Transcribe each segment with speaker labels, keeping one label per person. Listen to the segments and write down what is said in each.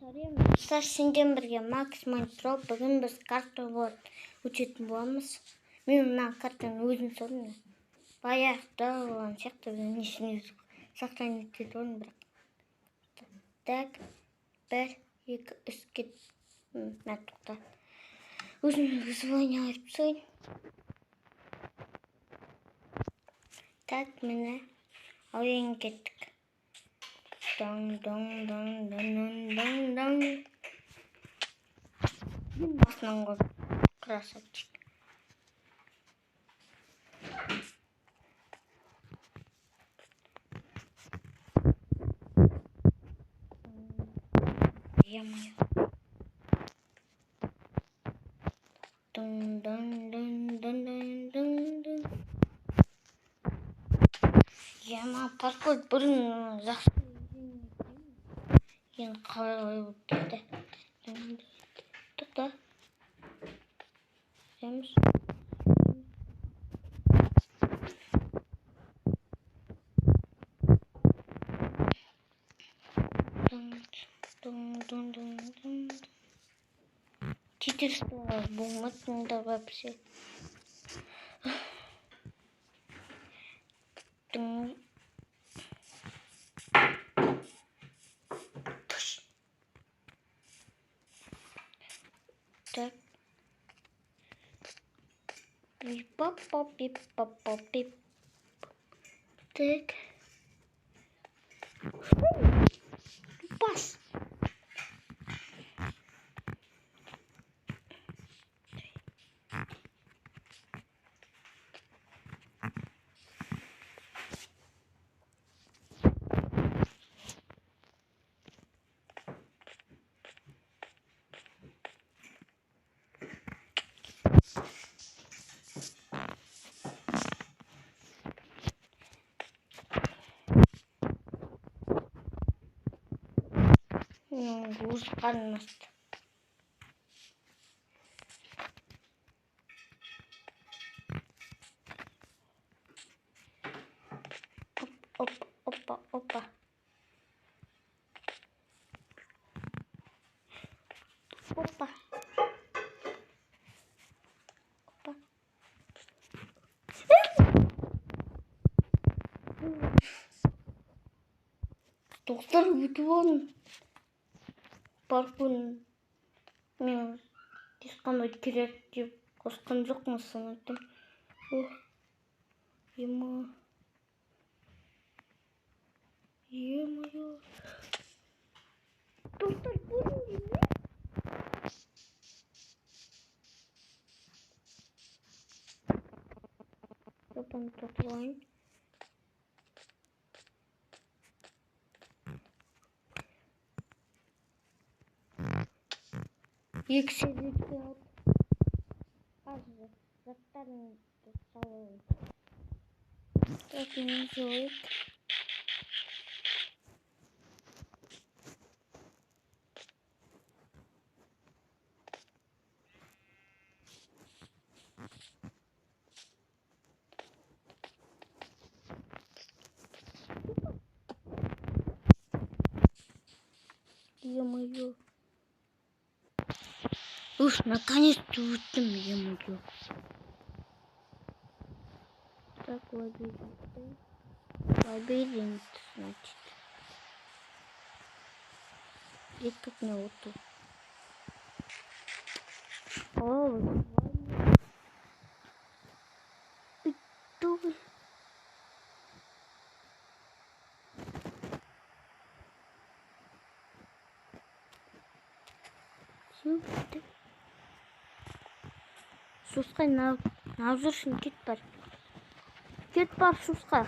Speaker 1: сәлем достар, сенден бірге Макс Монтро. Бүгін біз карта өтетін боламыз. Мен мына картаны өзім сұрдым. Баяғыда olan сияқты несіне сақтан етеді оны бірақ. Так, 1, 2, 3 кет. Мә тоқта. Өзім звоня айтып тастайын. Так, міне ойын кеттік. Дон. Басынан ғой красавчик. Е-мое. Дон. Ема паркур бұрын жақсы енді қалай болып кетті. Тоқта. Жеміз. Дон. Теперь что болмады мында вообще. Так. Пип-поп-поп. Так. Пас. Груз қанмасты. Опа. Достар, өтіп оның паркурын мен ешқандай керек деп қосқан жоқпын санаттым. Е-мое. Достар, көріңдер ме? Жопаны тоқылайын. Екі сердечко алып. Қазір заттарыңды салайын. Так, мен жойып. Е-мое. Уж, наконец-то өттім, е-мое. Так, лабиринт, значит. И тут не вот тут. Сусқа нағып жүрсің, кет бар. Кет бар сусқа.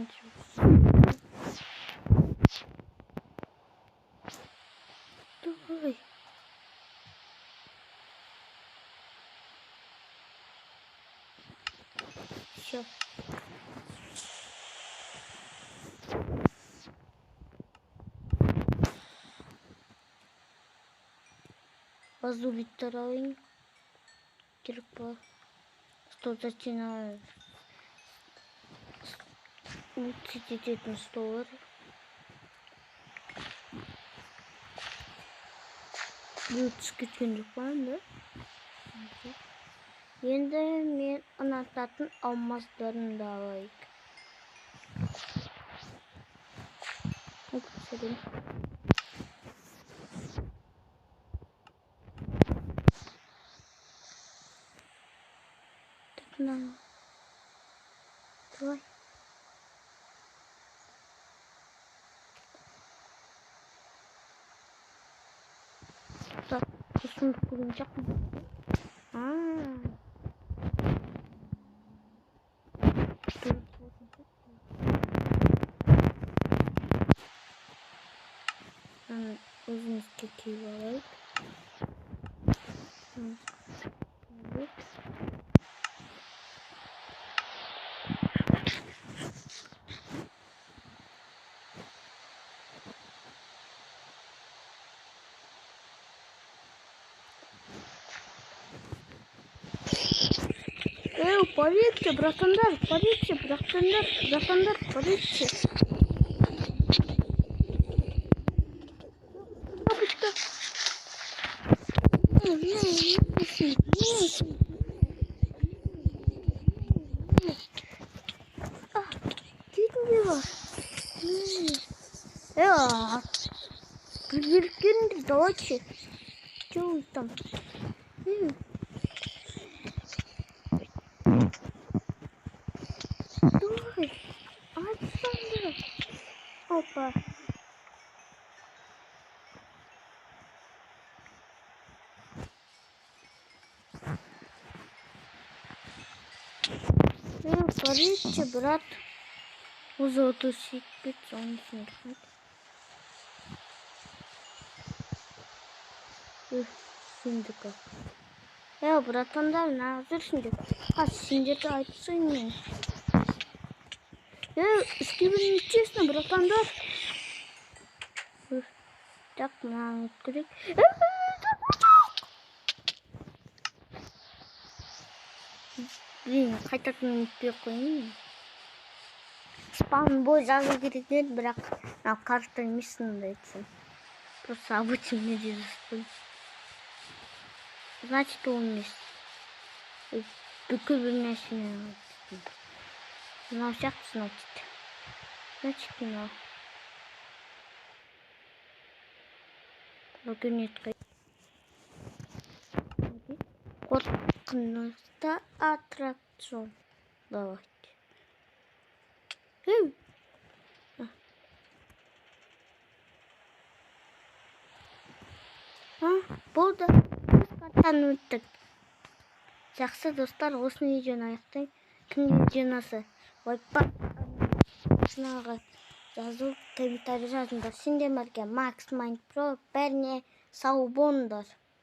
Speaker 1: Ой. Все. Базулиттер алайын. Керек бар. Стол зачина улучшить ететін столар. Бұлтыс кеткен жоқ па енді? Енді мен ұнататын алмастарымды алайық. Сәлем. Давай. Так, ұсындық көрген жақын. Өзімізге киіп алайық. Полиция, братандар, полиция, братандар, полиция. Бабочка. Кетіңдер. Біргеліктеріңді давайте. Че вы там? Давай. Александр. Опа. Полиция, брат. Узоту сикпет, он смерть. Синдика. Братандар, на жүрсіңдер. Сендерді айтысың мен. Скибін честно, братандар. Так, мынаны өткірек. Блин, қайтатын өтпей қойын. Спаун бой жазу керек еді, бірақ карта емесін айтсын. Просто обычный мне жазып. Значит, он емес. Бүкіл бір нәрсені айтсын. Мынау сияқты, значит. Значит, мынау. Вагонетка. Қорқынықты аттракцион. Давайте. Болды. Картаны өттік. Жақсы достар, осыны видеоны аяқтайын. Кімге видеоны ұнаса, лайк жазу, комментарий жазыңдар. Сендерге Макс Майнд Про бәріне сау болыңдар.